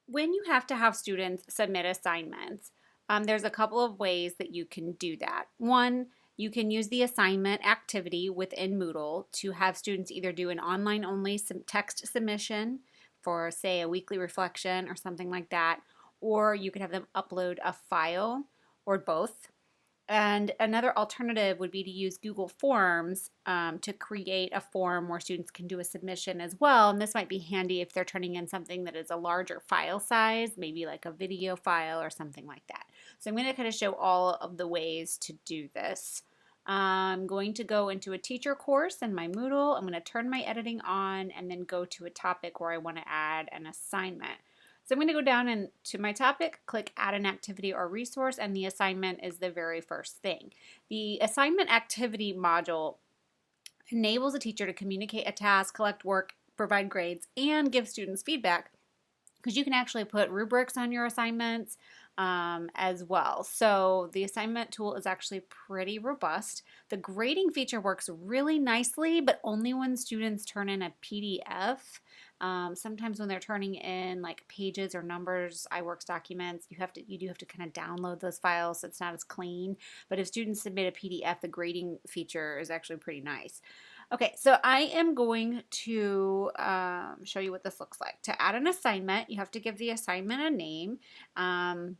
When you have to have students submit assignments, there's a couple of ways that you can do that. One, you can use the assignment activity within Moodle to have students either do an online only text submission for, say, a weekly reflection or something like that, or you could have them upload a file or both. And another alternative would be to use Google Forms to create a form where students can do a submission as well. And this might be handy if they're turning in something that is a larger file size, maybe like a video file or something like that. So I'm going to kind of show all of the ways to do this. I'm going to go into a teacher course in my Moodle. I'm going to turn my editing on and then go to a topic where I want to add an assignment. So I'm going to go down into my topic, click add an activity or resource, and the assignment is the very first thing. The assignment activity module enables a teacher to communicate a task, collect work, provide grades, and give students feedback, because you can actually put rubrics on your assignments as well. So the assignment tool is actually pretty robust. The grading feature works really nicely, but only when students turn in a PDF. Sometimes when they're turning in like pages or numbers, iWorks documents, you do have to kind of download those files, so it's not as clean. But if students submit a PDF, the grading feature is actually pretty nice. Okay, so I am going to show you what this looks like. To add an assignment, you have to give the assignment a name. I'm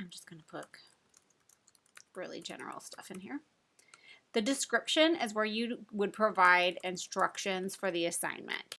just going to put really general stuff in here. The description is where you would provide instructions for the assignment.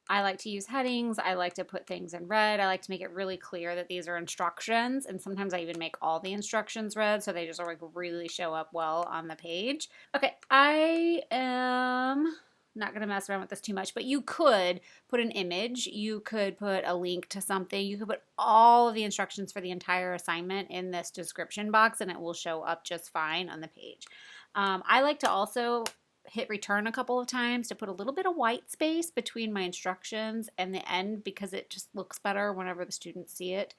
I like to use headings. I like to put things in red. I like to make it really clear that these are instructions, and sometimes I even make all the instructions red so they just like really show up well on the page. Okay, I am not going to mess around with this too much, but you could put an image, you could put a link to something, you could put all of the instructions for the entire assignment in this description box and it will show up just fine on the page. I like to also hit return a couple of times to put a little bit of white space between my instructions and the end because it just looks better whenever the students see it.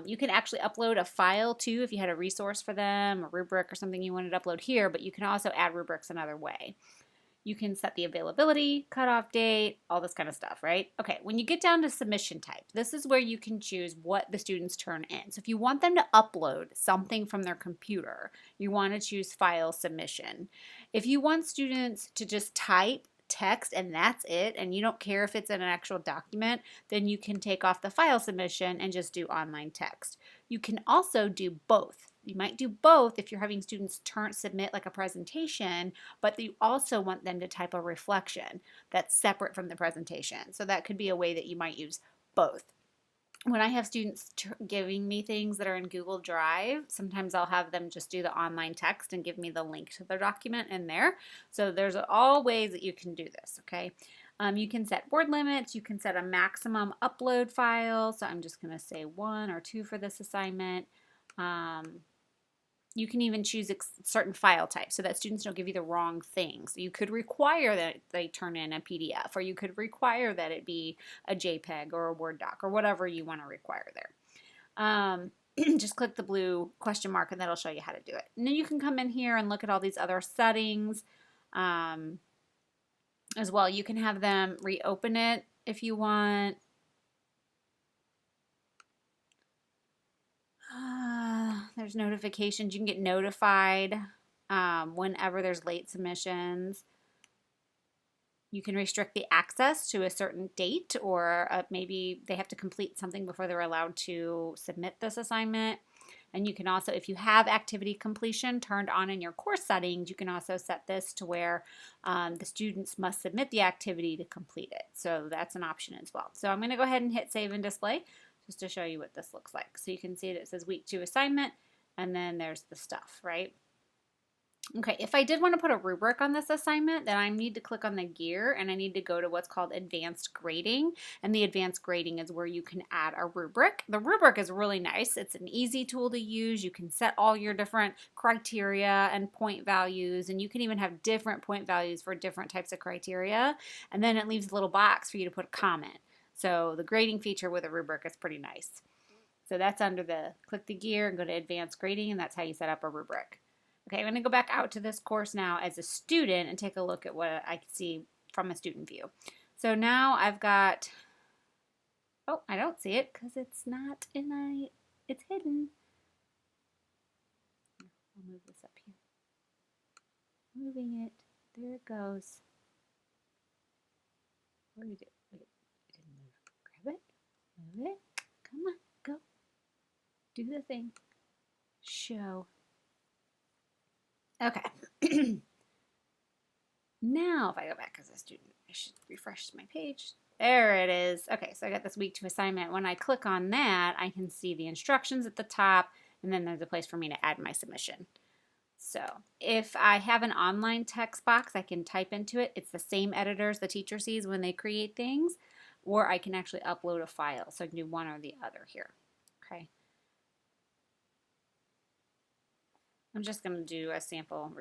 You can actually upload a file too if you had a resource for them, a rubric or something you wanted to upload here, but you can also add rubrics another way. You can set the availability, cutoff date, all this kind of stuff, right? Okay, when you get down to submission type, this is where you can choose what the students turn in. So if you want them to upload something from their computer, you want to choose file submission. If you want students to just type text and that's it, and you don't care if it's in an actual document, then you can take off the file submission and just do online text. You can also do both. You might do both if you're having students submit like a presentation, but you also want them to type a reflection that's separate from the presentation. So that could be a way that you might use both. When I have students giving me things that are in Google Drive, sometimes I'll have them just do the online text and give me the link to their document in there. So there's all ways that you can do this, okay? You can set word limits. You can set a maximum upload file. So I'm just going to say 1 or 2 for this assignment. You can even choose certain file types so that students don't give you the wrong things. So you could require that they turn in a PDF, or you could require that it be a JPEG or a Word doc or whatever you want to require there. Just click the blue question mark and that'll show you how to do it. And then you can come in here and look at all these other settings as well. You can have them reopen it if you want. There's notifications. You can get notified whenever there's late submissions. You can restrict the access to a certain date, or maybe they have to complete something before they're allowed to submit this assignment. And you can also, if you have activity completion turned on in your course settings, you can also set this to where the students must submit the activity to complete it. So that's an option as well. So I'm going to go ahead and hit save and display just to show you what this looks like. So you can see that it says week 2 assignment, and then there's the stuff, right? Okay, if I did want to put a rubric on this assignment, then I need to click on the gear and I need to go to what's called advanced grading. And the advanced grading is where you can add a rubric. The rubric is really nice. It's an easy tool to use. You can set all your different criteria and point values, and you can even have different point values for different types of criteria. And then it leaves a little box for you to put a comment. So the grading feature with a rubric is pretty nice. So that's under the click the gear and go to advanced grading, and that's how you set up a rubric. Okay, I'm going to go back out to this course now as a student and take a look at what I can see from a student view. So now I've got, oh, I don't see it because it's not it's hidden. I'll move this up here. Moving it. There it goes. What do we do? Wait, it didn't move. Grab it. Move it. Come on, go. Do the thing. Show. Okay. Now, if I go back as a student, I should refresh my page. There it is. Okay, so I got this week 2 assignment. When I click on that, I can see the instructions at the top, and then there's a place for me to add my submission. So if I have an online text box, I can type into it. It's the same editors the teacher sees when they create things, or I can actually upload a file. So I can do one or the other here. Okay. I'm just going to do a sample.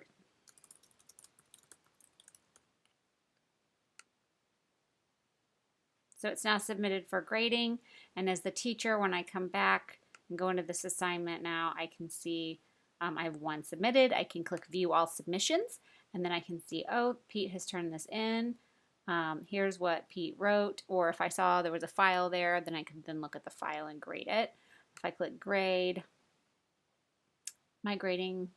So it's now submitted for grading, and as the teacher, when I come back and go into this assignment now, I can see I have one submitted. I can click View All Submissions, and then I can see, oh, Pete has turned this in. Here's what Pete wrote, or if I saw there was a file there, then I can then look at the file and grade it. If I click Grade, my grading,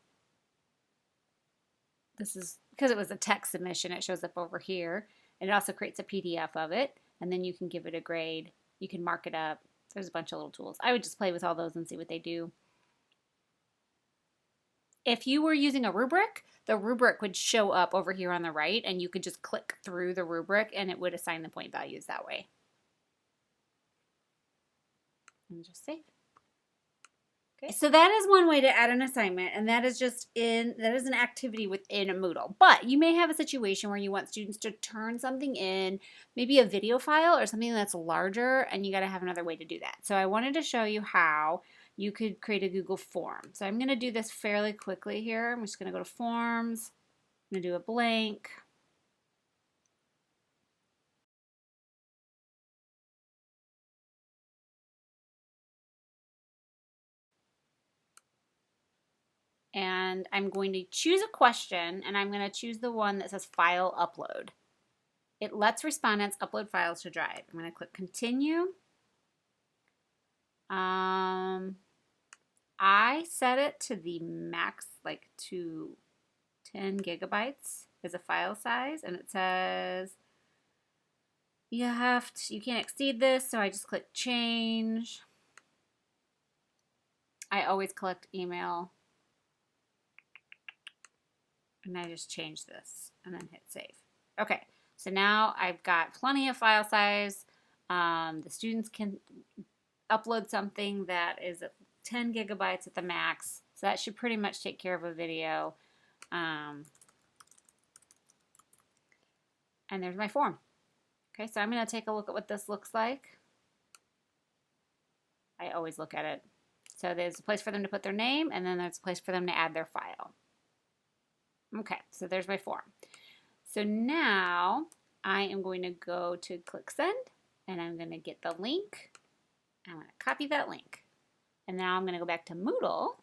this is, because it was a text submission, it shows up over here. And it also creates a PDF of it, and then you can give it a grade. You can mark it up. There's a bunch of little tools. I would just play with all those and see what they do. If you were using a rubric, the rubric would show up over here on the right, and you could just click through the rubric, and it would assign the point values that way. And just save. Okay, so that is one way to add an assignment, and that is an activity within a Moodle. But you may have a situation where you want students to turn something in, maybe a video file or something that's larger, and you got to have another way to do that. So I wanted to show you how you could create a Google form. So I'm going to do this fairly quickly here. I'm just going to go to Forms. I'm going to do a blank. And I'm going to choose a question, and I'm going to choose the one that says File Upload. It lets respondents upload files to Drive. I'm going to click Continue. I set it to the max, like to 10 gigabytes as a file size, and it says you can't exceed this, so I just click Change. I always collect email, and I just change this and then hit Save. Okay, so now I've got plenty of file size. The students can upload something that is 10 gigabytes at the max, so that should pretty much take care of a video. And there's my form. Okay, so I'm going to take a look at what this looks like. I always look at it. So there's a place for them to put their name, and then there's a place for them to add their file. Okay, so there's my form. So now I am going to go to click Send, and I'm going to get the link. I'm going to copy that link. And now I'm going to go back to Moodle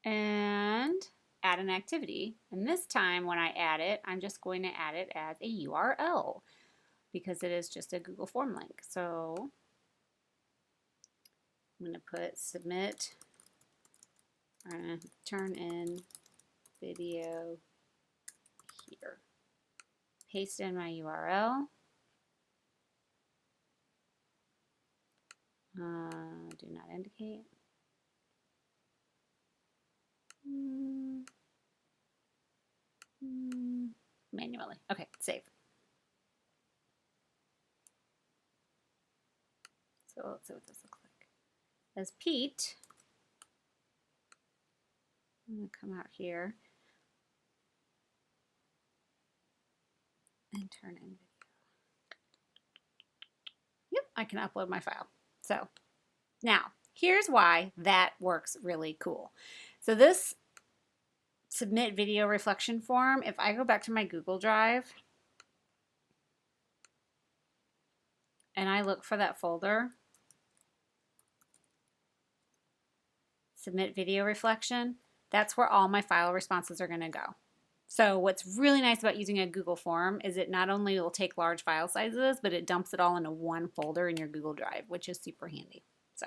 and add an activity. And this time when I add it, I'm just going to add it as a URL because it is just a Google form link. So I'm going to put submit, I'm going to turn in video here. Paste in my URL. Do not indicate. Manually. Okay, save. So let's see what this looks like. As Pete, I'm going to come out here and turn in video. Yep, I can upload my file. So now, here's why that works really cool. So this submit video reflection form, if I go back to my Google Drive and I look for that folder, submit video reflection, that's where all my file responses are going to go. So what's really nice about using a Google form is it not only will take large file sizes, but it dumps it all into one folder in your Google Drive, which is super handy. So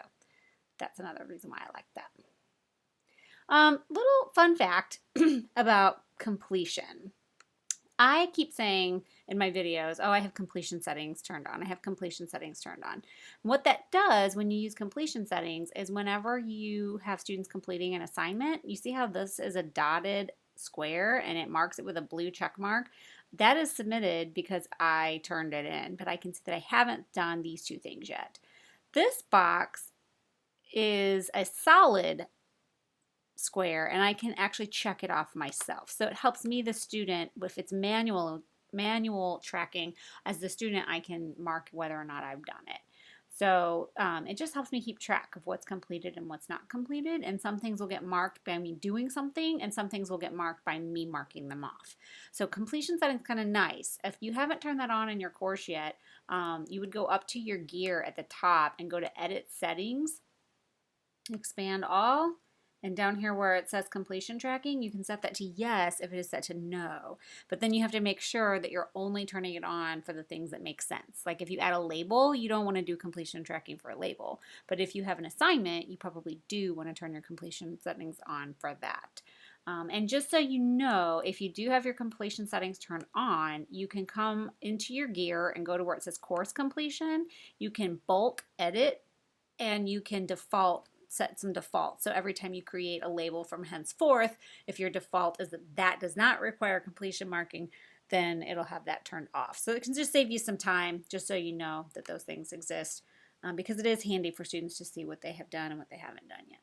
that's another reason why I like that. Little fun fact about completion. I keep saying in my videos, oh, I have completion settings turned on. I have completion settings turned on. And what that does when you use completion settings is whenever you have students completing an assignment, you see how this is a dotted square and it marks it with a blue check mark? That is submitted because I turned it in, but I can see that I haven't done these two things yet. This box is a solid square and I can actually check it off myself. So it helps me, the student, if it's manual tracking, as the student I can mark whether or not I've done it. So it just helps me keep track of what's completed and what's not completed, and some things will get marked by me doing something and some things will get marked by me marking them off. So completion setting is kind of nice. If you haven't turned that on in your course yet, you would go up to your gear at the top and go to Edit Settings, expand all, and down here where it says completion tracking, you can set that to yes if it is set to no. But then you have to make sure that you're only turning it on for the things that make sense. Like if you add a label, you don't want to do completion tracking for a label. But if you have an assignment, you probably do want to turn your completion settings on for that. And just so you know, if you do have your completion settings turned on, you can come into your gear and go to where it says course completion. You can bulk edit and you can set some defaults. So every time you create a label from henceforth, if your default is that that does not require completion marking, then it'll have that turned off. So it can just save you some time, just so you know that those things exist, because it is handy for students to see what they have done and what they haven't done yet.